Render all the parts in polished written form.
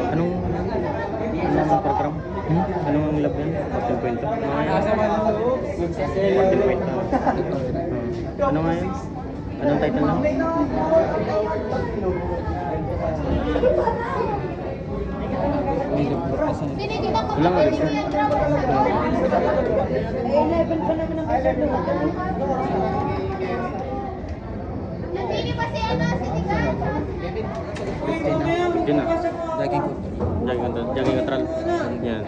Anong program? Anong ang lab yan? 14.2? Ano nga yun? Anong title na? Ilang ulit siya? 11 pa naman ang kasal na. Nandini pa si ano, si Tigan. Yun na. Laging ko. Jogging control. Yan.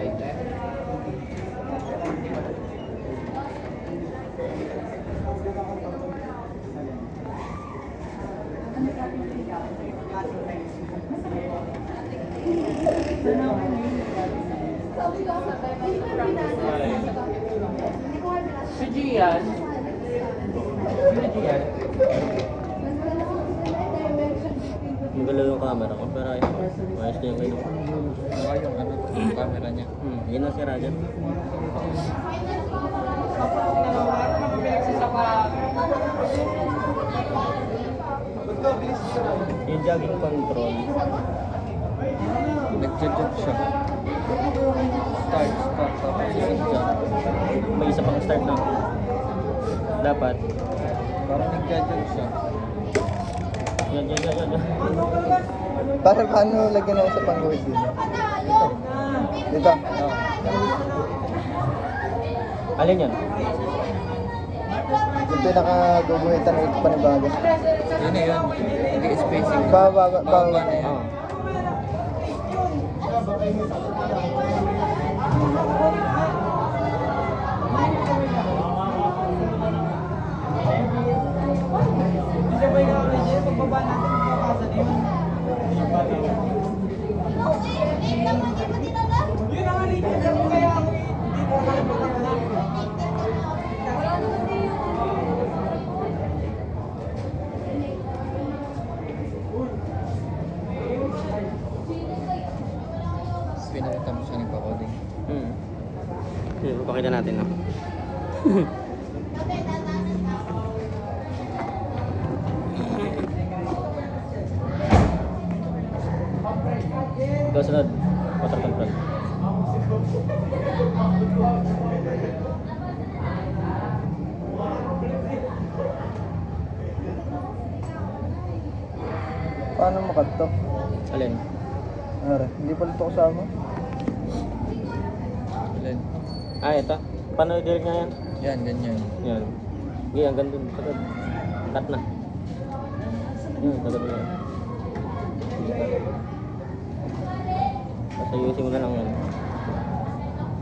Si Gian. Magalaw yung camera ko, pero ayos niya yung kayo. Yung ano, yung camera niya. Yan ang sira dyan. Yung jogging control. Nag-jog siya. Start. May isa pang start na. Dapat. Parang nag-jog siya. Yan. Para paano lagyan ako sa pang-guhit dito? Dito. Alin yan? Yung pinaka-guguhitan ulit panibago. Yun na yun. Hindi spacing. Baba na yun. Oo. Pinakita mo siya nagpa-coding. Yan, papakita natin, no? Ito sunod. Water control. Paano makat to? Alin? Ara, hindi pala ito kasama. Alin? Ito. Paano i-direct nga yan? Yan, ganyan. Yan. Sige, hanggang dun. Sagad. Cut na. Sagad na yan. Basta ayusin mo na lang yan.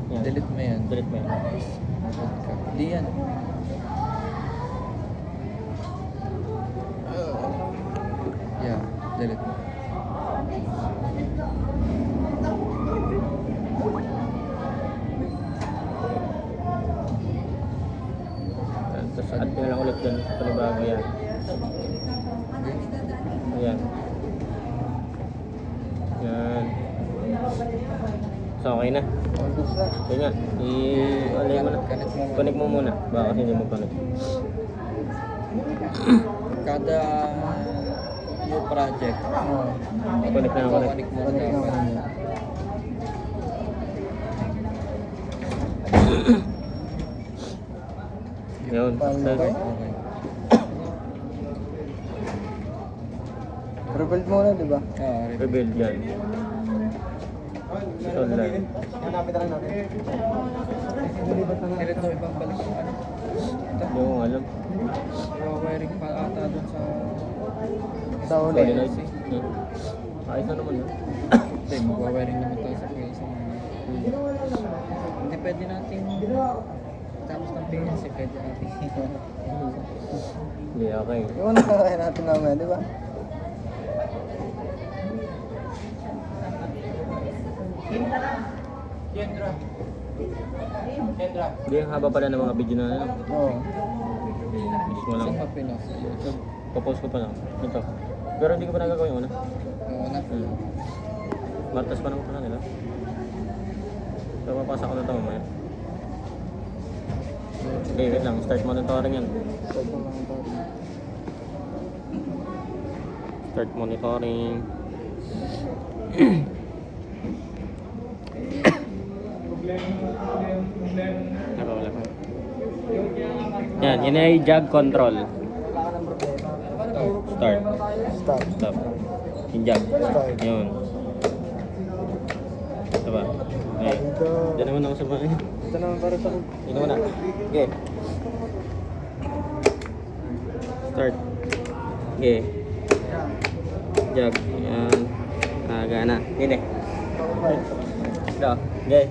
Yan. Delete mo yan. Delete mo yan. Hindi yan. Yeah, delete mo. Tapos add ko na lang ulit dun sa panibago yan. Ayan. Yan. So okay na. Gusto na. Yun nga. I-alay mo na. Connect mo muna. Baka kasi hindi mo connect. Kada new project, Connect na connect. connect mo Connect na dapat. muna. Yun. Paano So, ba? Okay. Rebuild muna, di ba? rebuild yan. Online. Kailan daw ibabalik yung ano? Hindi ko alam. Wiring pa ata dun sa... Sa uli. Solenoid. Ayos na naman yun. Hindi, magwa-wiring naman tayo sa place. Hindi pwede natin... Tapos ng PNC, pwede natin. Hindi, okay. Yung una kaya natin naman, di ba? Kendra. Hindi, ang haba pala ng mga video na ano. Oo. Mismo lang. Saan pa pinost? YouTube. Popost ko pa lang. Ito. Pero hindi ko pa nagagawin yung una. Oo na. Martas pa naman pala nila. So, papasa ko na ito mamaya. Okay, wait lang. Start monitoring yan. Start mo lang ito. Start monitoring. Wala pa. Yan, yun ay jog control. Start. Stop. Stop. Yung jog. Start. Yun. Ito ba? Okay. Dito. Diyan naman ako sa bahay. Ito naman para sa Ito muna. Okay. Start. Okay. Jog. Yan. Gana. Hindi. Ito. Okay.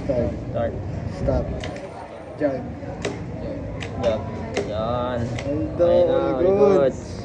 Start. Start. Stop. Jog. Jog. Yan. Ito. Ayun na, very Good. good.